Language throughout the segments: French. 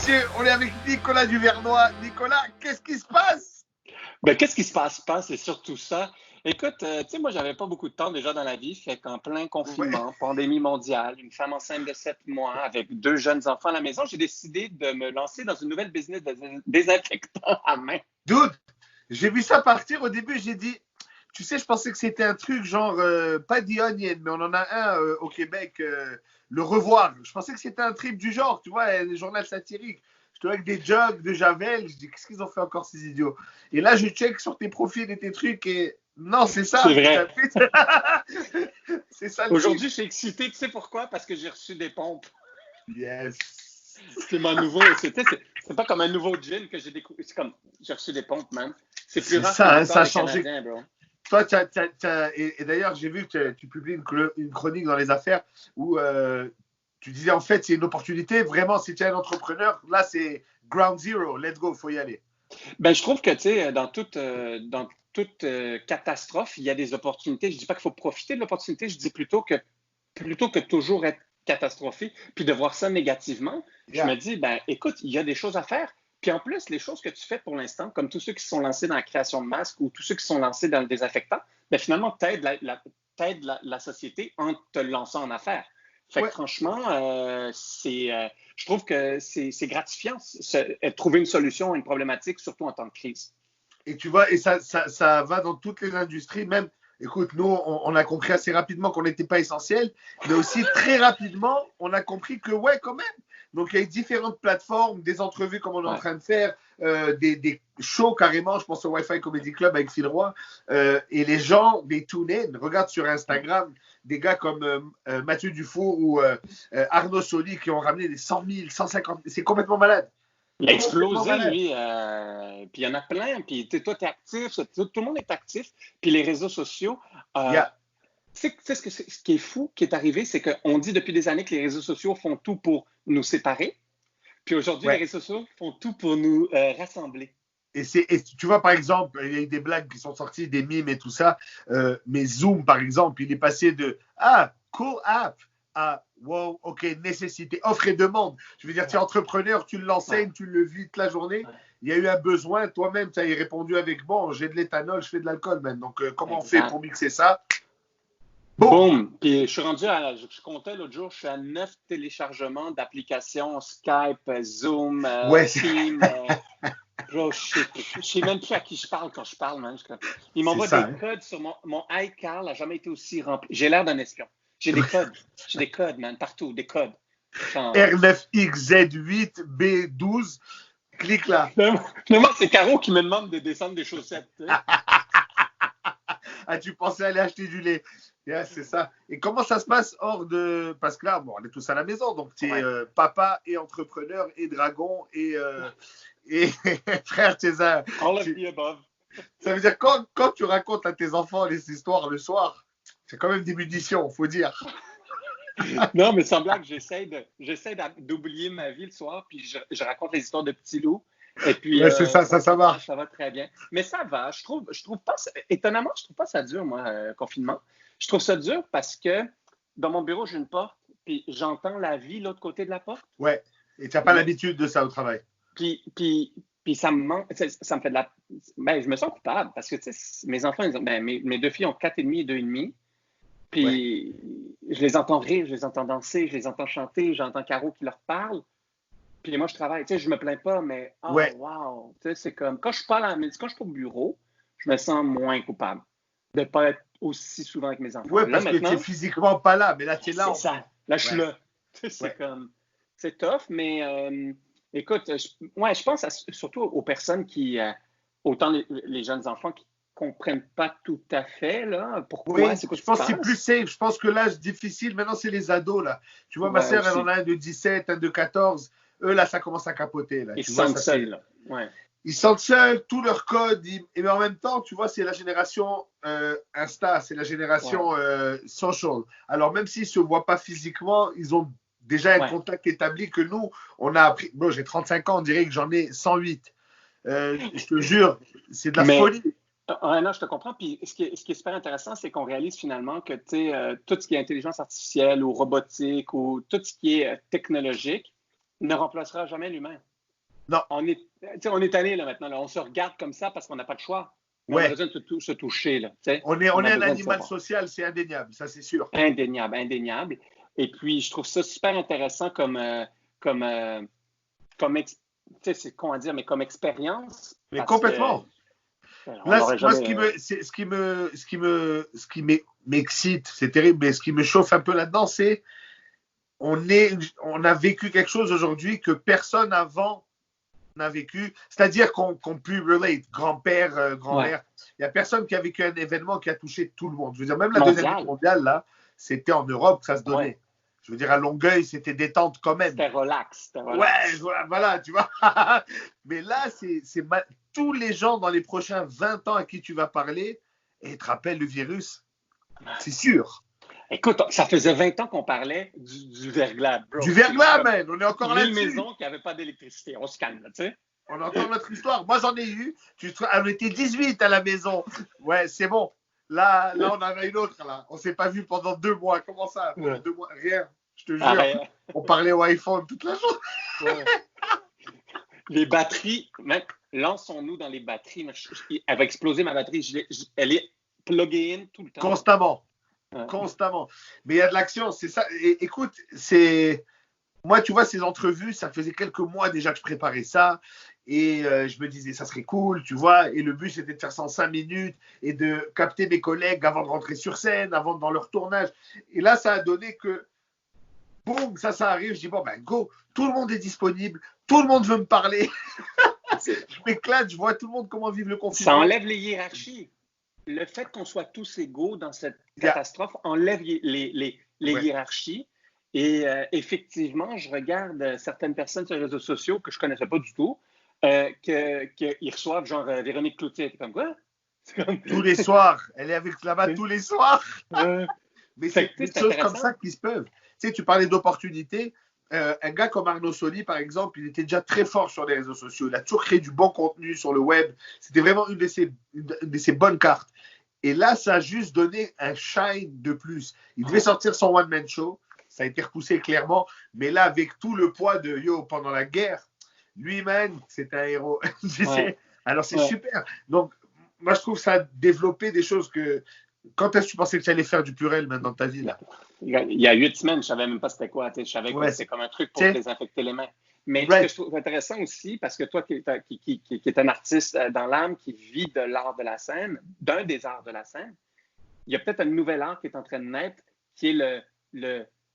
messieurs, on est avec Nicolas Duvernois. Nicolas, qu'est-ce qui se passe? Ben, qu'est-ce qui se passe pas? C'est surtout ça. Écoute, tu sais, moi, j'avais pas beaucoup de temps déjà dans la vie, fait qu'en plein Ouais. confinement, pandémie mondiale, une femme enceinte de 7 mois avec 2 jeunes enfants à la maison, j'ai décidé de me lancer dans une nouvelle business de désinfectant à main. Dude, j'ai vu ça partir au début, j'ai dit, tu sais, je pensais que c'était un truc genre, pas The Onion, mais on en a un au Québec, Le Revoir. Je pensais que c'était un trip du genre, tu vois, les journaux satiriques. Je te vois avec des jugs de Javel, je dis, qu'est-ce qu'ils ont fait encore ces idiots? Et là, je check sur tes profils et tes trucs et non, c'est ça. C'est vrai. C'est ça le Aujourd'hui, truc. je suis excité, tu sais pourquoi? Parce que j'ai reçu des pompes. Yes. C'est mon nouveau, c'est pas comme un nouveau gin que j'ai découvert, c'est comme, j'ai reçu des pompes, man. C'est plus C'est rare que ça, hein, ça l'histoire a des changé. Canadiens, bro. Toi, et d'ailleurs, j'ai vu que tu publies une chronique dans les affaires où tu disais en fait, c'est une opportunité. Vraiment, si tu es un entrepreneur, là, c'est ground zero. Let's go, il faut y aller. Ben, je trouve que, tu sais, dans toute catastrophe, il y a des opportunités. Je dis pas qu'il faut profiter de l'opportunité, je dis plutôt que toujours être catastrophé, puis de voir ça négativement, je me Yeah. dis, ben, écoute, il y a des choses à faire. Puis en plus, les choses que tu fais pour l'instant, comme tous ceux qui se sont lancés dans la création de masques ou tous ceux qui se sont lancés dans le désinfectant, ben, finalement, t'aides la société en te lançant en affaires. Fait que Ouais. franchement, je trouve que c'est gratifiant, trouver une solution à une problématique, surtout en temps de crise. Et tu vois, et ça va dans toutes les industries. Même, écoute, nous, on a compris assez rapidement qu'on n'était pas essentiel, mais aussi très rapidement, on a compris que, ouais, quand même. Donc, il y a différentes plateformes, des entrevues comme on est en Ouais. train de faire, des shows carrément. Je pense au Wi-Fi Comedy Club avec Phil Roy. Et les gens, des tune-in, regarde sur Instagram, des gars comme Mathieu Dufour ou Arnaud Soli qui ont ramené des 100 000, 150 000. C'est complètement malade. Il a Complètement explosé, malade. lui. Puis il y en a plein. Puis toi, tu es actif. Tout le monde est actif. Puis les réseaux sociaux. Il y a, Tu sais, ce qui est fou, qui est arrivé, c'est qu'on dit depuis des années que les réseaux sociaux font tout pour nous séparer. Puis aujourd'hui, les ouais. réseaux sociaux font tout pour nous rassembler. Et tu vois, par exemple, il y a eu des blagues qui sont sorties, des mimes et tout ça. Mais Zoom, par exemple, il est passé de cool app à wow, ok, nécessité, offre et demande. Je veux dire, tu es entrepreneur, tu Ouais. l'enseignes, tu le vis toute la journée. Il y a eu un besoin, toi-même, tu as répondu avec bon, j'ai de l'éthanol, je fais de l'alcool même. Donc, comment on fait Exact. pour mixer ça? Boum! Boum! Puis je suis rendu je comptais l'autre jour, je suis à 9 téléchargements d'applications Skype, Zoom, Ouais, Team. Bro, je sais même plus à qui je parle quand je parle, man. Il c'est m'envoie ça. des Hein? codes sur mon iCal, n'a jamais été aussi rempli. J'ai l'air d'un espion. J'ai des codes. J'ai des codes, man, partout, des codes. Genre, R9XZ8B12, clique là. finalement, c'est Caro qui me demande de descendre des chaussettes. Tu sais. Ah, tu pensais aller acheter du lait. Yeah, c'est ça. Et comment ça se passe hors de. Parce que là, bon, on est tous à la maison, donc tu es Ouais. papa et entrepreneur et dragon et frère, All of the above. ça veut dire quand tu racontes à tes enfants les histoires le soir, c'est quand même des munitions, faut dire. Non, mais sans blague, j'essaie d'oublier ma vie le soir, puis je raconte les histoires de petits loups. Et puis, Ouais, c'est ça, ça marche. ça va très bien. Mais ça va. Je trouve pas, étonnamment, je trouve pas ça dur, moi, confinement. Je trouve ça dur parce que dans mon bureau, j'ai une porte, puis j'entends la vie de l'autre côté de la porte. Ouais. Et tu n'as pas l'habitude de ça au travail. Puis ça me manque, ça me fait de la. Ben, je me sens coupable parce que, tu sais, mes enfants, mes deux filles ont 4,5 et 2,5. Ouais. Puis je les entends rire, je les entends danser, je les entends chanter, j'entends Caro qui leur parle. Puis moi, je travaille. Tu sais, je me plains pas, mais Ouais. wow. Tu sais, c'est comme quand je suis pas quand je suis au bureau, je me sens moins coupable de ne pas être aussi souvent avec mes enfants. Ouais, Là, parce que tu n'es maintenant, physiquement pas là, mais là, tu es là c'est en plus. ça. Là, je suis Ouais. là. Tu sais, c'est Ouais. comme. C'est tough, mais écoute, je pense surtout aux personnes qui, autant les jeunes enfants qui comprennent pas tout à fait, là, pourquoi, Oui, c'est quoi je qui se pense que c'est plus passe. safe. Je pense que l'âge difficile, maintenant, c'est les ados, là. Tu vois, ma Ouais, sœur, elle en aussi. a un de 17, un de 14. Eux, là, ça commence à capoter, là. Ils Tu se vois, sentent ça seuls, fait. là. Ouais. Ils sentent seuls, tout leur code. Et mais en même temps, tu vois, c'est la génération Insta, c'est la Ouais. génération social. Alors, même s'ils ne se voient pas physiquement, ils ont déjà un Ouais. contact établi que nous, on a appris. Bon, j'ai 35 ans, on dirait que j'en ai 108. Je te jure, c'est de la Mais folie. non, je te comprends. Puis ce qui est super intéressant, c'est qu'on réalise finalement que tout ce qui est intelligence artificielle ou robotique ou tout ce qui est technologique ne remplacera jamais l'humain. Non, On est, on est tanné là maintenant. Là. On se regarde comme ça parce qu'on n'a pas de choix. Mais on a ouais. besoin de se toucher. Là, On on est a un besoin de animal savoir. social, c'est indéniable, ça c'est sûr. Indéniable, indéniable. Et puis, je trouve ça super intéressant comme, euh, comme c'est con à dire, mais comme expérience, Mais parce que complètement. on Là, n'aurait moi, jamais. ce qui m'excite, c'est terrible, mais ce qui me chauffe un peu là-dedans, c'est on a vécu quelque chose aujourd'hui que personne avant n'a vécu, c'est-à-dire qu'on peut relate, grand-père, Ouais, grand-mère. Il n'y a personne qui a vécu un événement qui a touché tout le monde. Je veux dire, même la Deuxième Guerre mondial. mondiale, là, c'était en Europe que ça se Ouais, donnait. Je veux dire, à Longueuil, c'était détente quand même. c'était relax, c'était Ouais, relax. voilà, tu vois. Mais là, tous les gens dans les prochains 20 ans à qui tu vas parler, et ils te rappellent le virus. C'est sûr. Écoute, ça faisait 20 ans qu'on parlait du verglas, Du bro. C'est verglas, comme man, on est encore 1000 là-dessus. maisons qui n'avaient pas d'électricité. On se calme, là, tu sais. On a encore notre histoire. Moi, j'en ai eu. On était 18 à la maison. Ouais, c'est bon. Là, on en a une autre. Là. On s'est pas vu pendant 2 mois. Comment ça? Pendant Ouais. 2 mois? Rien. Je te jure. Arrête. On parlait au iPhone toute la journée. Ouais. Les batteries, mec, lançons-nous dans les batteries. Elle va exploser ma batterie. Elle est pluggée in tout le temps. Constamment. Ouais. Constamment. Mais il y a de l'action. C'est ça. Et, écoute, c'est. Moi, tu vois, ces entrevues, ça faisait quelques mois déjà que je préparais ça. Et je me disais, ça serait cool, tu vois. Et le but, c'était de faire ça en 5 minutes et de capter mes collègues avant de rentrer sur scène, avant dans leur tournage. Et là, ça a donné que, boum, ça arrive. Je dis, bon, ben, go, tout le monde est disponible, tout le monde veut me parler. Je m'éclate, je vois tout le monde comment vivre le Ça confinement. enlève les hiérarchies. Le fait qu'on soit tous égaux dans cette catastrophe enlève les Ouais. hiérarchies. Et effectivement, je regarde certaines personnes sur les réseaux sociaux que je ne connaissais pas du tout, qu'ils reçoivent genre Véronique Cloutier. C'est comme quoi? C'est comme... Tous les soirs. Elle est avec là-bas tous les soirs. Mais Fait c'est que, des c'est choses comme intéressant. ça qui se peuvent. Tu sais, tu parlais d'opportunités. Un gars comme Arnaud Soli, par exemple, il était déjà très fort sur les réseaux sociaux. Il a toujours créé du bon contenu sur le web. C'était vraiment une de ses bonnes cartes. Et là, ça a juste donné un shine de plus. Il devait sortir son one-man show. Ça a été repoussé clairement. Mais là, avec tout le poids de Yo pendant la guerre, lui-même, c'est un héros. Ouais. Alors, c'est Ouais. super. Donc, moi, je trouve ça a développé des choses que. Quand est-ce que tu pensais que tu allais faire du purel maintenant dans ta vie là? Il y a 8 semaines, je ne savais même pas c'était quoi. Je savais que Ouais, c'était comme un truc pour c'est désinfecter les mains. Mais ce que right. je trouve intéressant aussi, parce que toi qui est un artiste dans l'âme, qui vit de l'art de la scène, d'un des arts de la scène, il y a peut-être un nouvel art qui est en train de naître, qui est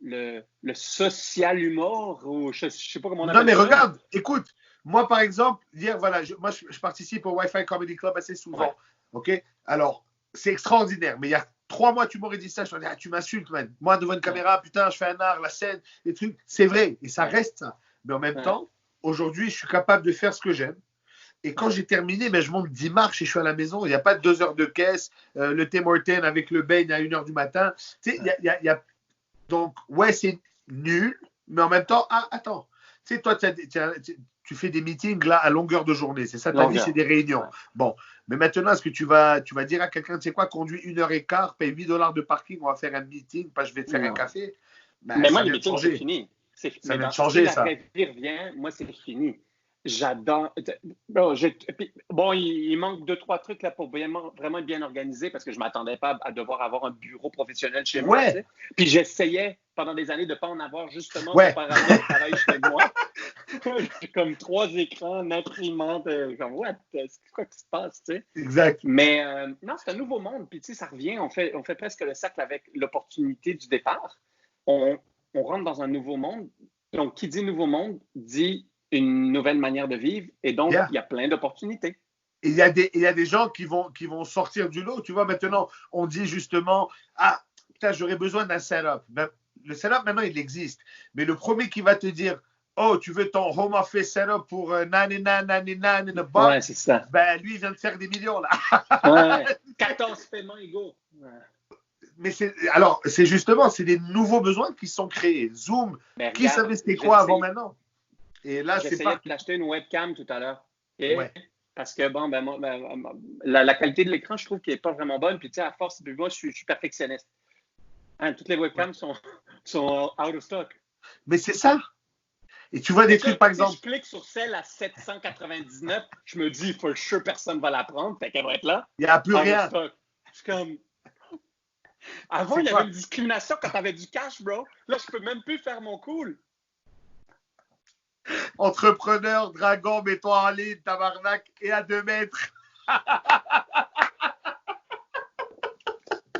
le social humour, ou je ne sais pas comment on Non, appelle mais ça. regarde, écoute, moi par exemple, hier, voilà, je participe au Wi-Fi Comedy Club assez souvent. Ouais. Ok? Alors, c'est extraordinaire, mais il y a 3 mois, tu m'aurais dit ça, je t'aurais dit, ah, tu m'insultes, man. Moi, devant une caméra, putain, je fais un art, la scène, les trucs, c'est vrai, et ça Ouais. reste ça. Mais en même Ouais. temps, aujourd'hui, je suis capable de faire ce que j'aime. Et quand j'ai terminé, ben, je monte 10 marches et je suis à la maison. Il n'y a pas de 2 heures de caisse, le Tim Hortons avec le beigne à 1 heure du matin. Tu sais, il y a... Donc, ouais, c'est nul, mais en même temps, ah, attends. Tu sais, toi, tu fais des meetings là à longueur de journée. C'est ça, ta vie, c'est des réunions. Ouais. Bon, mais maintenant, est-ce que tu vas dire à quelqu'un, tu sais quoi, conduis 1 heure et quart, paye $8 de parking, on va faire un meeting, pas je vais te faire un Non. café. Ben, Mais moi, ça les vient de meetings, c'est changer. fini. Ça Mais vient de si changer, la ça. vraie vie revient, moi, c'est fini. J'adore. Bon, il manque 2, 3 trucs là pour vraiment être bien organisé parce que je ne m'attendais pas à devoir avoir un bureau professionnel chez moi. Tu Ouais, sais. Puis j'essayais pendant des années de ne pas en avoir justement pour ouais, ne pas ramener le travail chez moi. Comme 3 écrans, une imprimante. Comme, what? C'est quoi qui se passe? Tu sais? exact. Mais non, c'est un nouveau monde. Puis tu sais, ça revient. On fait presque le cercle avec l'opportunité du départ. On rentre dans un nouveau monde. Donc, qui dit nouveau monde dit une nouvelle manière de vivre. Et donc, Yeah. il y a plein d'opportunités. Et il y a des gens qui vont sortir du lot. Tu vois, maintenant, on dit justement, ah, putain, j'aurais besoin d'un setup. Ben, le setup, maintenant, il existe. Mais le premier qui va te dire, oh, tu veux ton home office setup pour 99 in a box, Ouais, c'est ça. ben, lui, il vient de faire des millions, là. Ouais. 14 paiements égaux. Ouais. Mais c'est justement, c'est des nouveaux besoins qui sont créés. Zoom, Mais qui regarde, savait c'était quoi avant maintenant? Et là, c'est j'essayais pas. de t'acheter une webcam tout à l'heure. Okay? Ouais. Parce que, bon, la qualité de l'écran, je trouve qu'elle n'est pas vraiment bonne. Puis, tu sais, à force, moi, je suis perfectionniste. Hein, toutes les webcams sont out of stock. Mais c'est ça. Et tu vois des trucs, par exemple. Si je clique sur celle à 799, je me dis, for sure, personne va la prendre, fait qu'elle va être là. Il n'y a plus rien. Je suis comme. Avant, il y avait une discrimination quand tu avais du cash, bro. Là, je peux même plus faire mon cool. Entrepreneur, dragon, mets-toi en ligne, tabarnak, et à 2 mètres.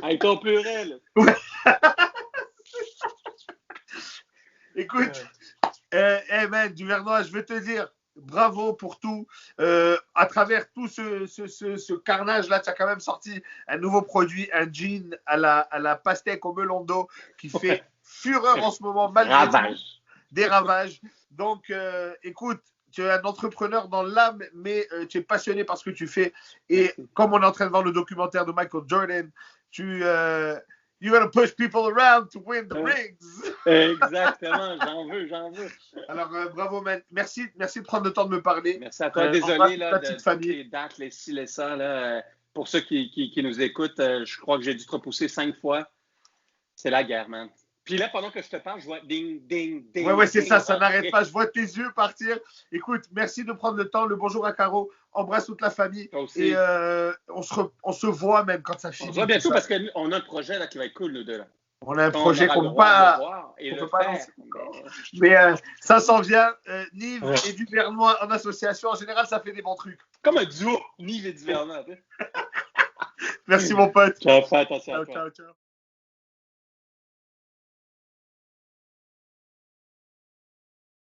Avec ton pluriel. Ouais. Écoute, hey man, Duvernois, je veux te dire, bravo pour tout. À travers tout ce carnage-là, tu as quand même sorti un nouveau produit, un jean à la pastèque au melon d'eau qui fait fureur en ce moment, malgré tout, des ravages. Donc, écoute, tu es un entrepreneur dans l'âme, mais tu es passionné par ce que tu fais. Et comme on est en train de voir le documentaire de Michael Jordan, you're gonna push people around to win the rings. Exactement, j'en veux. Alors, bravo, man. Merci de prendre le temps de me parler. Merci à toi. Désolé là, de toutes les dates, les ci, les ça. Là, pour ceux qui nous écoutent, je crois que j'ai dû te repousser 5 fois. C'est la guerre, man. Puis là, pendant que je te parle, je vois ding, ding, ding. Ouais, c'est ça n'arrête pas. Je vois tes yeux partir. Écoute, merci de prendre le temps. Le bonjour à Caro. Embrasse toute la famille. Toi aussi. Et on se voit même quand ça finit. On se voit bientôt parce qu'on a un projet là, qui va être cool, nous deux. Là. On a un projet qu'on ne peut pas lancer encore. Mais ça s'en vient. Nive et Duvernois en association. En général, ça fait des bons trucs. Comme un duo, Nive et Duvernois. Merci, mon pote. Ciao, fais attention à toi. Ciao.